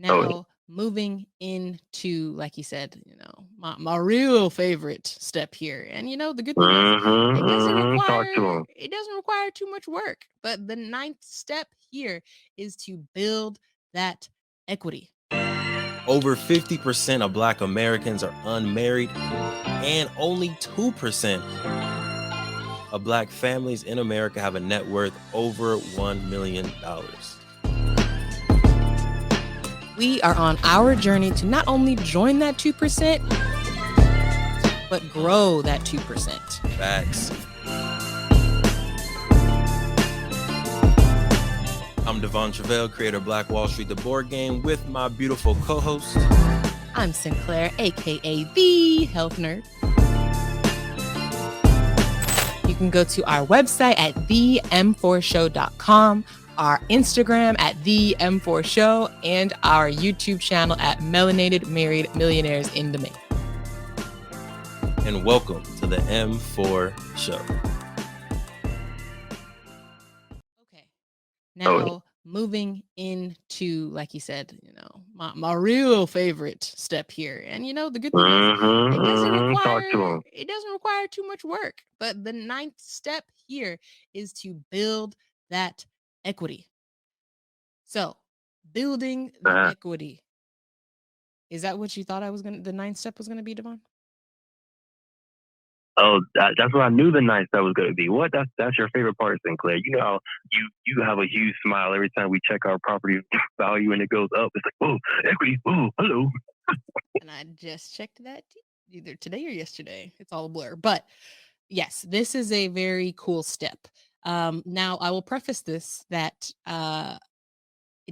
Oh, Now, moving into, like you said, my real favorite step here. And the good thing is talk to him. it doesn't require too much work. But the ninth step here is to build that equity. Over 50% of Black Americans are unmarried, and only 2% of Black families in America have a net worth over $1 million. We are on our journey to not only join that 2%, but grow that 2%. Facts. I'm Devon Truvel, creator of Black Wall Street, the board game, with my beautiful co-host. I'm Sinclair, aka the Health Nerd. You can go to our website at them4show.com, our Instagram at them4show, and our YouTube channel at Melanated Married Millionaires in the Making. And welcome to the M4 Show. Okay. Now, moving into, like you said, my real favorite step here. And the good thing is it doesn't require too much work. But the ninth step here is to build that equity. So, building the equity. Is that what you thought the ninth step was gonna be, Devon? Oh, that's what I knew the ninth step was going to be. What? That's your favorite part, Sinclair. You know how you have a huge smile every time we check our property value and it goes up. It's like, oh, equity. Oh, hello. And I just checked that either today or yesterday. It's all a blur. But yes, this is a very cool step. Now, I will preface this that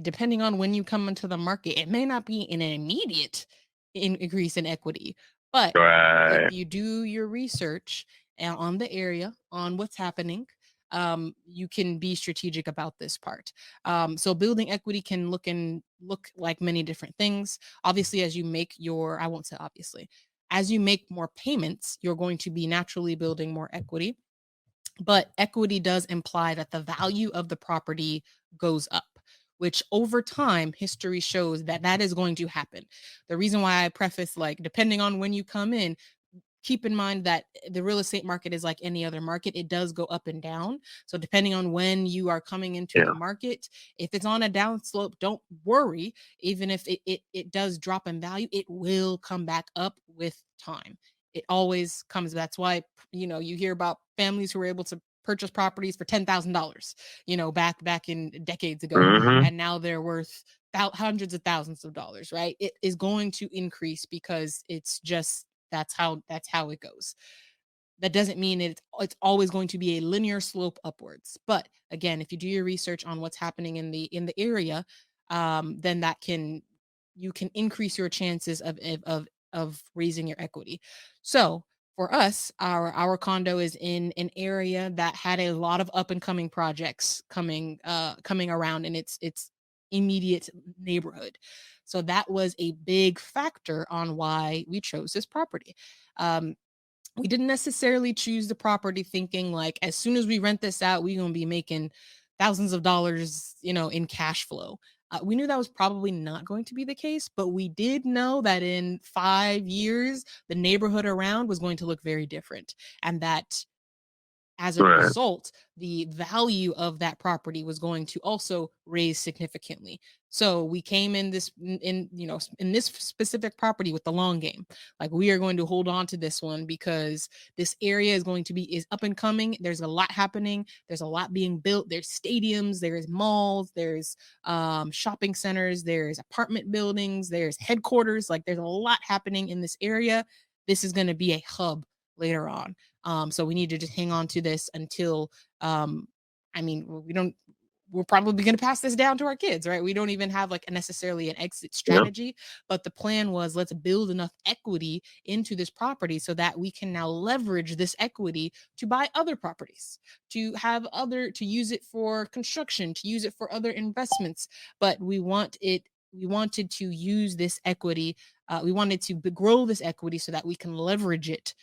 depending on when you come into the market, it may not be an immediate increase in equity. But if you do your research on the area, on what's happening, you can be strategic about this part. So building equity can look like many different things. Obviously, as you make I won't say obviously, as you make more payments, you're going to be naturally building more equity. But equity does imply that the value of the property goes up, which over time, history shows that is going to happen. The reason why I preface, depending on when you come in, keep in mind that the real estate market is like any other market. It does go up and down. So depending on when you are coming into the market, if it's on a down slope, don't worry. Even if it does drop in value, it will come back up with time. It always comes. That's why, you hear about families who were able to purchase properties for $10,000, back in decades ago. And now they're worth hundreds of thousands of dollars, right? It is going to increase because it's just, that's how it goes. That doesn't mean it's always going to be a linear slope upwards. But again, if you do your research on what's happening in the area, then you can increase your chances of raising your equity. So for us, our condo is in an area that had a lot of up and coming projects coming around in its immediate neighborhood. So that was a big factor on why we chose this property. We didn't necessarily choose the property thinking like, as soon as we rent this out, we're going to be making thousands of dollars, in cash flow. We knew that was probably not going to be the case, but we did know that in 5 years, the neighborhood around was going to look very different. And that as a result, the value of that property was going to also raise significantly. So we came in this specific property with the long game. Like, we are going to hold on to this one because this area is up and coming. There's a lot happening. There's a lot being built. There's stadiums, there's malls, there's shopping centers, there's apartment buildings, there's headquarters. Like, there's a lot happening in this area. This is going to be a hub later on. So we need to just hang on to this until, we're probably going to pass this down to our kids, right? We don't even have necessarily an exit strategy, but the plan was, let's build enough equity into this property so that we can now leverage this equity to buy other properties, to use it for construction, to use it for other investments. But we wanted to use this equity. We wanted to grow this equity so that we can leverage it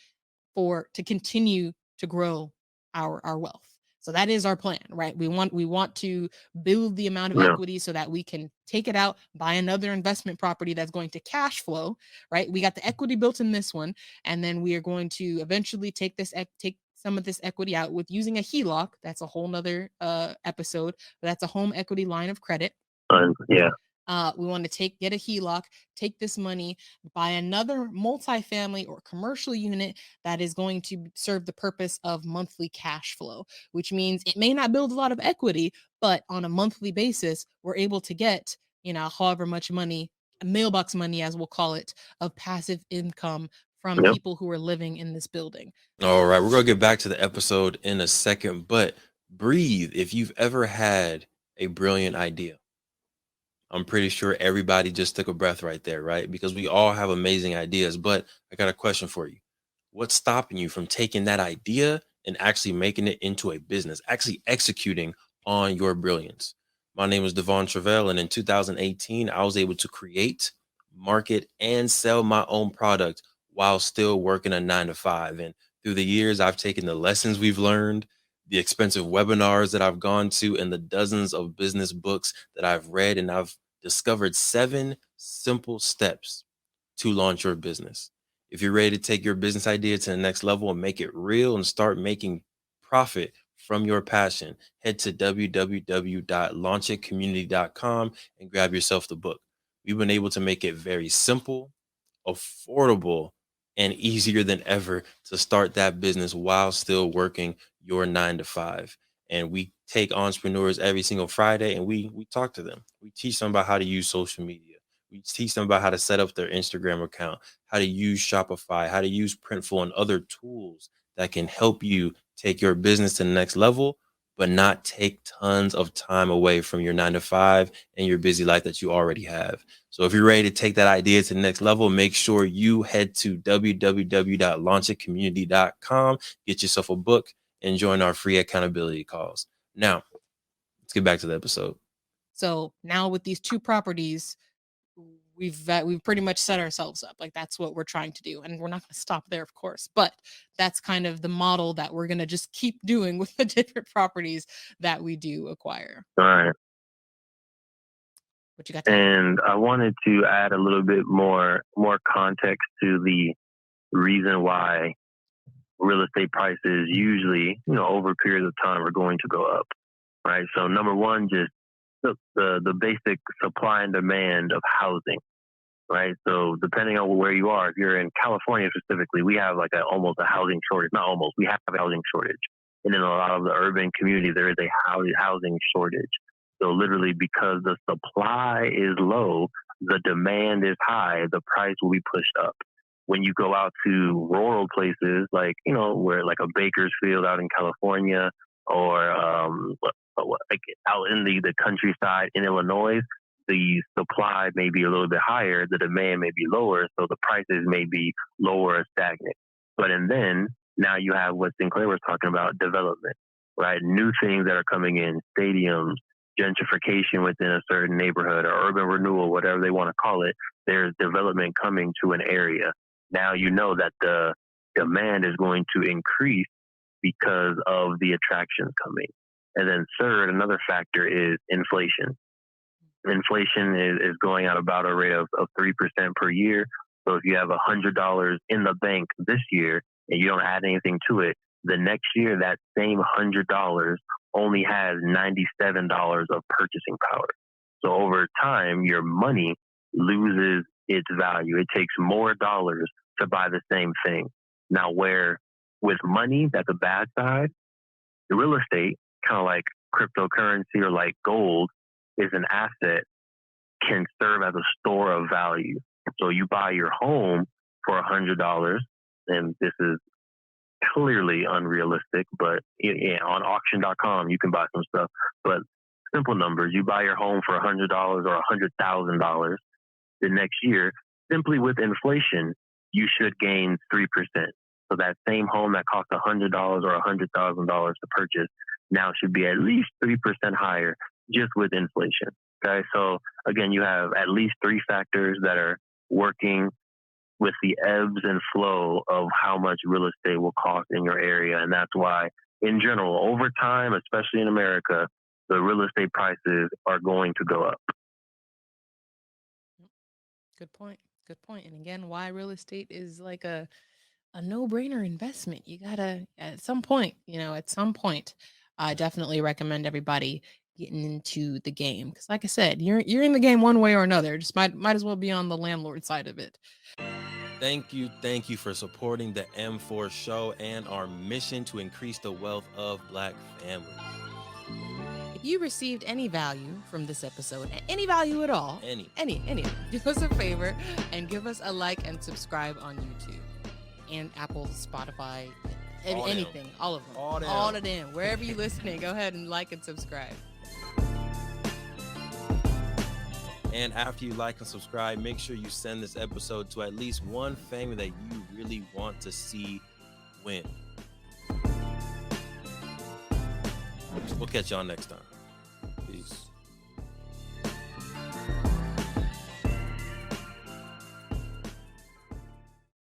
to continue to grow our wealth. So that is our plan, right? We want to build the amount of equity so that we can take it out, buy another investment property that's going to cash flow, right? We got the equity built in this one, and then we are going to eventually take some of this equity out with using a HELOC. That's a whole nother episode. But that's a home equity line of credit. Yeah. We want to get a HELOC, take this money, buy another multifamily or commercial unit that is going to serve the purpose of monthly cash flow, which means it may not build a lot of equity, but on a monthly basis, we're able to get, however much money, mailbox money, as we'll call it, of passive income from people who are living in this building. All right, we're going to get back to the episode in a second, but breathe. If you've ever had a brilliant idea, I'm pretty sure everybody just took a breath right there, right? Because we all have amazing ideas, but I got a question for you. What's stopping you from taking that idea and actually making it into a business, actually executing on your brilliance? My name is Devon Truvel, and in 2018, I was able to create, market, and sell my own product while still working a 9-to-5. And through the years, I've taken the lessons we've learned, the expensive webinars that I've gone to, and the dozens of business books that I've read, and I've discovered 7 simple steps to launch your business. If you're ready to take your business idea to the next level and make it real and start making profit from your passion, head to www.launchitcommunity.com and grab yourself the book. We've been able to make it very simple, affordable, and easier than ever to start that business while still working your 9-to-5. And we take entrepreneurs every single Friday and we talk to them. We teach them about how to use social media. We teach them about how to set up their Instagram account, how to use Shopify, how to use Printful, and other tools that can help you take your business to the next level, but not take tons of time away from your 9-to-5 and your busy life that you already have. So if you're ready to take that idea to the next level, make sure you head to www.launchitcommunity.com, get yourself a book, and join our free accountability calls. Now, let's get back to the episode. So now with these 2 properties, we've pretty much set ourselves up. Like, that's what we're trying to do, and we're not going to stop there, of course, but that's kind of the model that we're going to just keep doing with the different properties that we do acquire. All right. What you got? And I wanted to add a little bit more context to the reason why real estate prices usually, over periods of time are going to go up, right? So number one, just the basic supply and demand of housing, right? So depending on where you are, if you're in California specifically, we have like almost a housing shortage. Not almost, we have a housing shortage. And in a lot of the urban communities, there is a housing shortage. So literally, because the supply is low, the demand is high, the price will be pushed up. When you go out to rural places, like, where like a Bakersfield out in California, or like out in the countryside in Illinois, the supply may be a little bit higher, the demand may be lower, so the prices may be lower or stagnant. But then now you have what Sinclair was talking about, development, right? New things that are coming in, stadiums, gentrification within a certain neighborhood, or urban renewal, whatever they want to call it. There's development coming to an area. Now you know that the demand is going to increase because of the attractions coming. And then third, another factor is inflation. Inflation is going at about a rate of 3% per year. So if you have $100 in the bank this year and you don't add anything to it, the next year that same $100 only has $97 of purchasing power. So over time, your money loses its value. It takes more dollars to buy the same thing. Now, where with money, that's a bad side, the real estate, kind of like cryptocurrency or like gold, is an asset, can serve as a store of value. So you buy your home for $100, and this is clearly unrealistic, but on auction.com, you can buy some stuff. But simple numbers, you buy your home for $100 or $100,000. The next year, simply with inflation, you should gain 3%. So that same home that cost $100 or $100,000 to purchase now should be at least 3% higher just with inflation. Okay, so again, you have at least 3 factors that are working with the ebbs and flow of how much real estate will cost in your area. And that's why in general, over time, especially in America, the real estate prices are going to go up. Good point. Good point. And again, why real estate is like a no-brainer investment. You gotta at some point, I definitely recommend everybody getting into the game. Because like I said, you're in the game one way or another. Just might as well be on the landlord side of it. Thank you for supporting the M4 show and our mission to increase the wealth of Black families. If you received any value from this episode, any value at all, any, do us a favor and give us a like and subscribe on YouTube and Apple, Spotify, anything, all of them, all of them, wherever you're listening. Go ahead and like and subscribe. And after you like and subscribe, make sure you send this episode to at least one family that you really want to see win. We'll catch y'all next time.